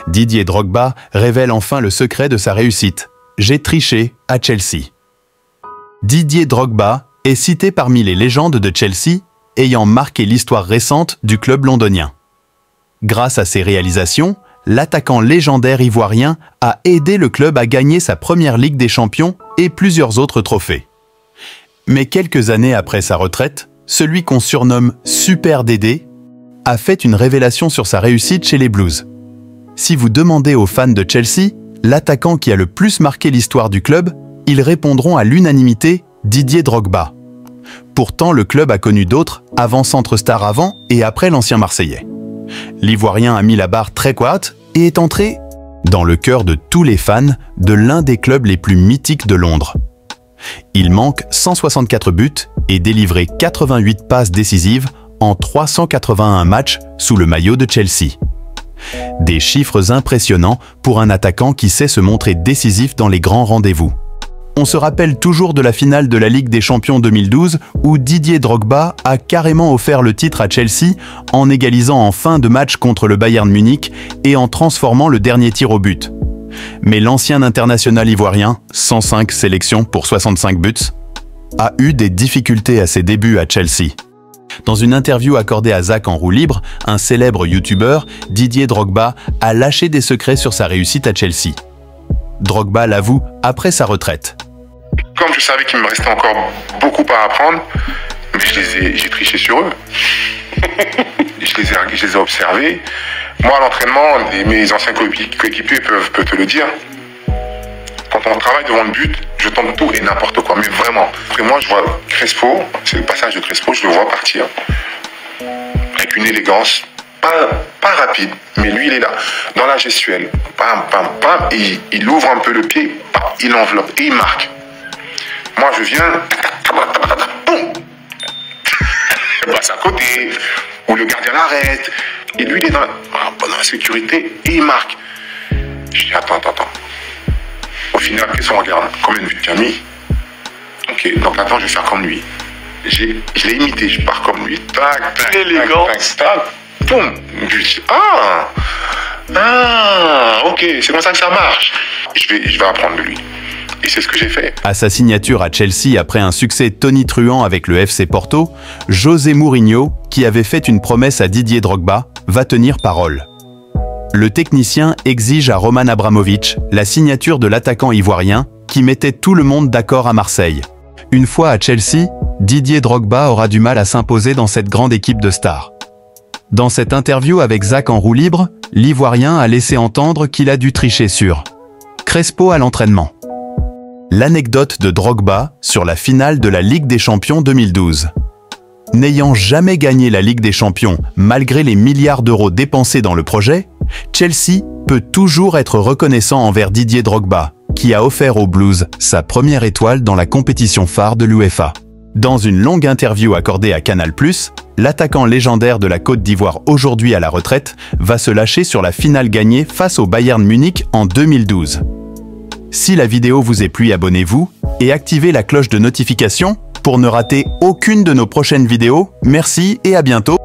Didier Drogba révèle enfin le secret de sa réussite. J'ai triché à Chelsea. Didier Drogba est cité parmi les légendes de Chelsea ayant marqué l'histoire récente du club londonien. Grâce à ses réalisations, l'attaquant légendaire ivoirien a aidé le club à gagner sa première Ligue des Champions et plusieurs autres trophées. Mais quelques années après sa retraite, celui qu'on surnomme Super Dédé a fait une révélation sur sa réussite chez les Blues. Si vous demandez aux fans de Chelsea, l'attaquant qui a le plus marqué l'histoire du club, ils répondront à l'unanimité Didier Drogba. Pourtant, le club a connu d'autres avant-centre stars avant et après l'ancien Marseillais. L'Ivoirien a mis la barre très haute et est entré dans le cœur de tous les fans de l'un des clubs les plus mythiques de Londres. Il manque 164 buts et délivré 88 passes décisives en 381 matchs sous le maillot de Chelsea. Des chiffres impressionnants pour un attaquant qui sait se montrer décisif dans les grands rendez-vous. On se rappelle toujours de la finale de la Ligue des Champions 2012 où Didier Drogba a carrément offert le titre à Chelsea en égalisant en fin de match contre le Bayern Munich et en transformant le dernier tir au but. Mais l'ancien international ivoirien, 105 sélections pour 65 buts, a eu des difficultés à ses débuts à Chelsea. Dans une interview accordée à Zach en roue libre, un célèbre youtubeur, Didier Drogba a lâché des secrets sur sa réussite à Chelsea. Drogba l'avoue après sa retraite. Comme je savais qu'il me restait encore beaucoup à apprendre, mais j'ai triché sur eux. je les ai observés. Moi, à l'entraînement, mes anciens coéquipiers peuvent te le dire. Quand on travaille devant le but, je tente tout et n'importe quoi, mais vraiment. Après moi, je vois Crespo, c'est le passage de Crespo, je le vois partir. Avec une élégance, pas rapide, mais lui, il est là. Dans la gestuelle, pam, pam, pam, et il ouvre un peu le pied, pam, il enveloppe et il marque. Moi, je viens, boum, je passe à côté, ou le gardien l'arrête, et lui, il est dans la sécurité et il marque. Je dis, attends. Au final, qu'est-ce qu'on regarde? Combien de buts tu as mis? Ok, donc attends, je vais faire comme lui. Je l'ai imité, je pars comme lui. Tac, élégant. Tac, boum. Je dis, ok, c'est comme ça que ça marche. Je vais apprendre de lui. Et c'est ce que j'ai fait. À sa signature à Chelsea après un succès tonitruant avec le FC Porto, José Mourinho, qui avait fait une promesse à Didier Drogba, va tenir parole. Le technicien exige à Roman Abramovich la signature de l'attaquant ivoirien qui mettait tout le monde d'accord à Marseille. Une fois à Chelsea, Didier Drogba aura du mal à s'imposer dans cette grande équipe de stars. Dans cette interview avec Zach en roue libre, l'Ivoirien a laissé entendre qu'il a dû tricher sur Crespo à l'entraînement. L'anecdote de Drogba sur la finale de la Ligue des Champions 2012. N'ayant jamais gagné la Ligue des Champions malgré les milliards d'euros dépensés dans le projet, Chelsea peut toujours être reconnaissant envers Didier Drogba, qui a offert aux Blues sa première étoile dans la compétition phare de l'UEFA. Dans une longue interview accordée à Canal+, l'attaquant légendaire de la Côte d'Ivoire aujourd'hui à la retraite va se lâcher sur la finale gagnée face au Bayern Munich en 2012. Si la vidéo vous est plu, abonnez-vous et activez la cloche de notification pour ne rater aucune de nos prochaines vidéos. Merci et à bientôt.